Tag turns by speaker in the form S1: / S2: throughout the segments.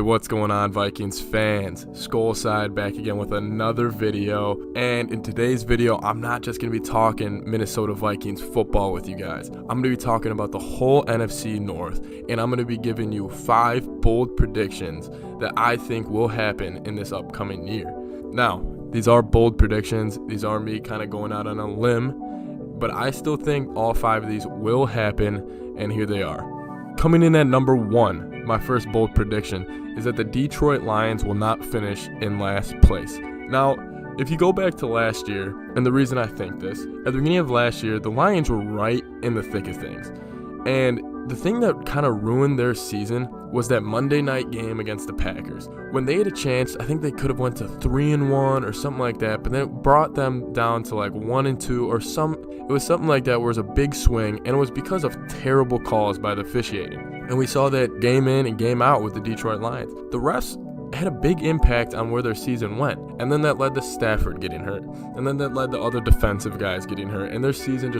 S1: Hey, what's going on, Vikings fans? Skol side back again with another video. And in today's video, I'm not just going to be talking Minnesota Vikings football with you guys. I'm going to be talking about the whole NFC North, and I'm going to be giving you 5 bold predictions that I think will happen in this upcoming year. Now, these are bold predictions. These are me kind of going out on a limb, but I still think all 5 of these will happen, and here they are. Coming in at number 1, my first bold prediction is that the Detroit Lions will not finish in last place. Now, if you go back to last year, and the reason I think this, at the beginning of last year, the Lions were right in the thick of things. And the thing that kind of ruined their season was that Monday night game against the Packers. When they had a chance, I think they could have went to 3-1 or something like that, but then it brought them down to like 1-2 or it was something like that where it was a big swing, and it was because of terrible calls by the officiating. And we saw that game in and game out with the Detroit Lions. The refs had a big impact on where their season went, and then that led to Stafford getting hurt, and then that led to other defensive guys getting hurt, and their season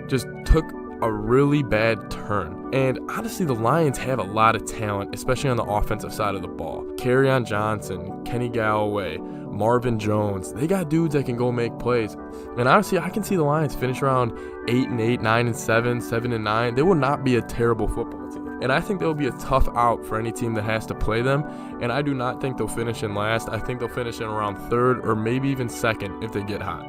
S1: just took a really bad turn. And honestly, the Lions have a lot of talent, especially on the offensive side of the ball. Kerryon Johnson, Kenny Galloway, Marvin Jones, they got dudes that can go make plays. And honestly, I can see the Lions finish around 8-8, 9-7, 7-9. They will not be a terrible football team. And I think they'll be a tough out for any team that has to play them. And I do not think they'll finish in last. I think they'll finish in around 3rd or maybe even 2nd if they get hot.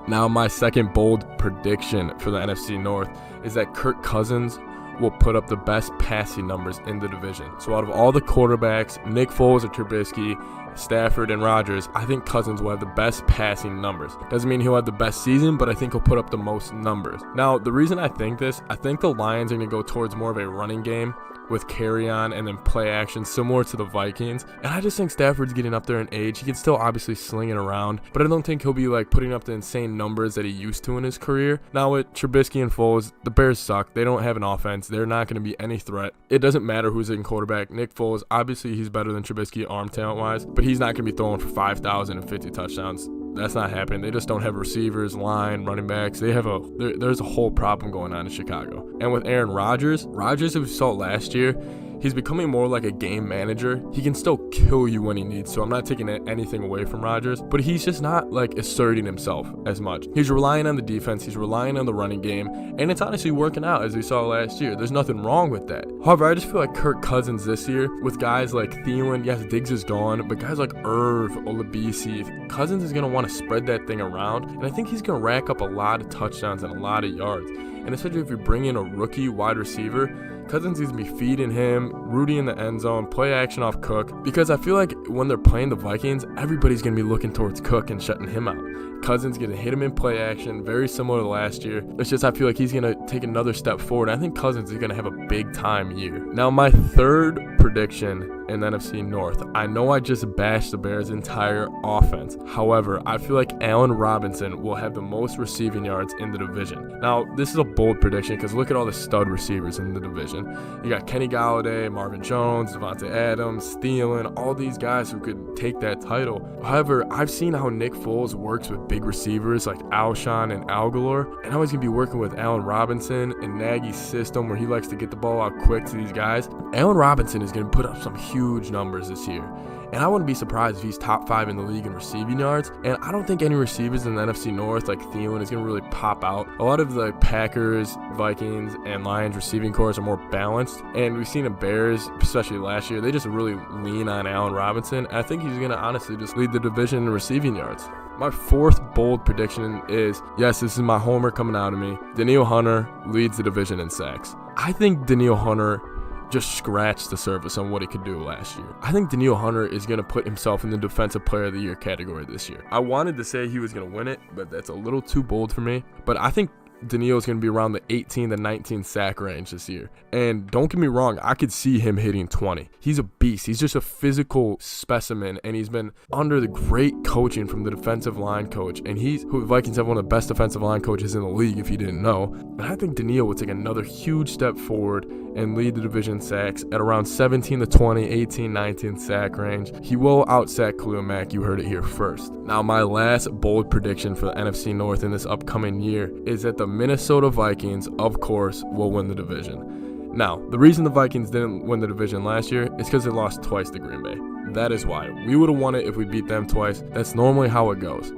S1: Now, my second bold prediction for the NFC North is that Kirk Cousins will put up the best passing numbers in the division. So out of all the quarterbacks, Nick Foles or Trubisky, Stafford, and Rodgers, I think Cousins will have the best passing numbers. Doesn't mean he'll have the best season, but I think he'll put up the most numbers. Now, the reason I think this, I think the Lions are going to go towards more of a running game with Kerryon and then play action similar to the Vikings. And I just think Stafford's getting up there in age. He can still obviously sling it around, but I don't think he'll be like putting up the insane numbers that he used to in his career. Now with Trubisky and Foles, the Bears suck. They don't have an offense. They're not going to be any threat. It doesn't matter who's in quarterback. Nick Foles, obviously he's better than Trubisky arm talent wise, but he's not going to be throwing for 5,050 touchdowns. That's not happening. They just don't have receivers, line, running backs. There's a whole problem going on in Chicago. And with Aaron Rodgers, as we saw last year, he's becoming more like a game manager. He can still kill you when he needs to. I'm not taking anything away from Rodgers, but he's just not like asserting himself as much. He's relying on the defense. He's relying on the running game, and it's honestly working out as we saw last year. There's nothing wrong with that. However, I just feel like Kirk Cousins this year with guys like Thielen, yes, Diggs is gone, but guys like Irv, Olabisi, Cousins is going to want to spread that thing around, and I think he's going to rack up a lot of touchdowns and a lot of yards. And especially if you bring in a rookie wide receiver, Cousins is going to be feeding him, Rudy in the end zone, play action off Cook. Because I feel like when they're playing the Vikings, everybody's going to be looking towards Cook and shutting him out. Cousins going to hit him in play action, very similar to last year. It's just I feel like he's going to take another step forward. I think Cousins is going to have a big time year. Now, my third prediction in the NFC North. I know I just bashed the Bears' entire offense. However, I feel like Allen Robinson will have the most receiving yards in the division. Now, this is a bold prediction because look at all the stud receivers in the division. You got Kenny Galladay, Marvin Jones, Devontae Adams, Thielen, all these guys who could take that title. However, I've seen how Nick Foles works with big receivers like Alshon and Algalore, and how he's going to be working with Allen Robinson and Nagy's system where he likes to get the ball out quick to these guys. Allen Robinson is going to put up some huge numbers this year. And I wouldn't be surprised if he's top 5 in the league in receiving yards. And I don't think any receivers in the NFC North, like Thielen, is going to really pop out. A lot of the Packers, Vikings, and Lions receiving corps are more balanced. And we've seen the Bears, especially last year, they just really lean on Allen Robinson. I think he's going to honestly just lead the division in receiving yards. My fourth bold prediction is, yes, this is my homer coming out of me, Danielle Hunter leads the division in sacks. I think Danielle Hunter just scratched the surface on what he could do last year. I think Danielle Hunter is going to put himself in the Defensive Player of the Year category this year. I wanted to say he was going to win it, but that's a little too bold for me. But I think Danielle is going to be around the 18 to 19 sack range this year. And don't get me wrong, I could see him hitting 20. He's a beast. He's just a physical specimen, and he's been under the great coaching from the defensive line coach. And the Vikings have one of the best defensive line coaches in the league, if you didn't know. And I think Danielle will take another huge step forward and lead the division sacks at around 17 to 20, 18, 19 sack range. He will out-sack Khalil Mack. You heard it here first. Now, my last bold prediction for the NFC North in this upcoming year is that the Minnesota Vikings, of course, will win the division. Now, the reason the Vikings didn't win the division last year is because they lost twice to Green Bay. That is why. We would have won it if we beat them twice. That's normally how it goes.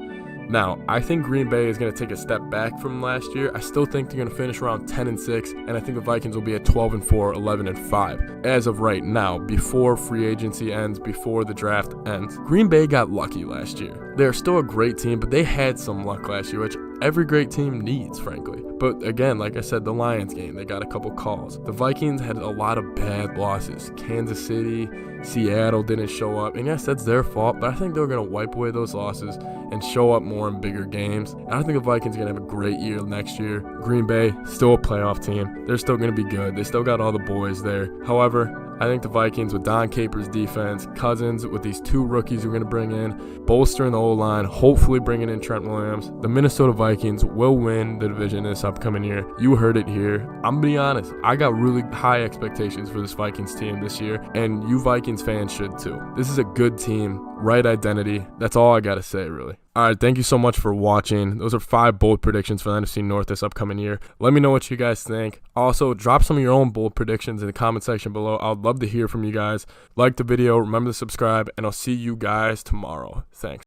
S1: Now, I think Green Bay is going to take a step back from last year. I still think they're going to finish around 10-6, and I think the Vikings will be at 12-4, 11-5 as of right now, before free agency ends, before the draft ends. Green Bay got lucky last year. They're still a great team, but they had some luck last year, which every great team needs, frankly. But again, like I said, the Lions game, they got a couple calls. The Vikings had a lot of bad losses. Kansas City, Seattle didn't show up. And yes, that's their fault, but I think they're going to wipe away those losses and show up more in bigger games. And I think the Vikings are going to have a great year next year. Green Bay, still a playoff team. They're still going to be good. They still got all the boys there. However, I think the Vikings with Don Capers' defense, Cousins with these two rookies we're going to bring in, bolstering the O-line, hopefully bringing in Trent Williams, the Minnesota Vikings will win the division this upcoming year. You heard it here. I'm going to be honest. I got really high expectations for this Vikings team this year, and you Vikings fans should too. This is a good team, right identity. That's all I got to say, really. All right, thank you so much for watching. Those are 5 bold predictions for the NFC North this upcoming year. Let me know what you guys think. Also, drop some of your own bold predictions in the comment section below. I'd love to hear from you guys. Like the video, remember to subscribe, and I'll see you guys tomorrow. Thanks.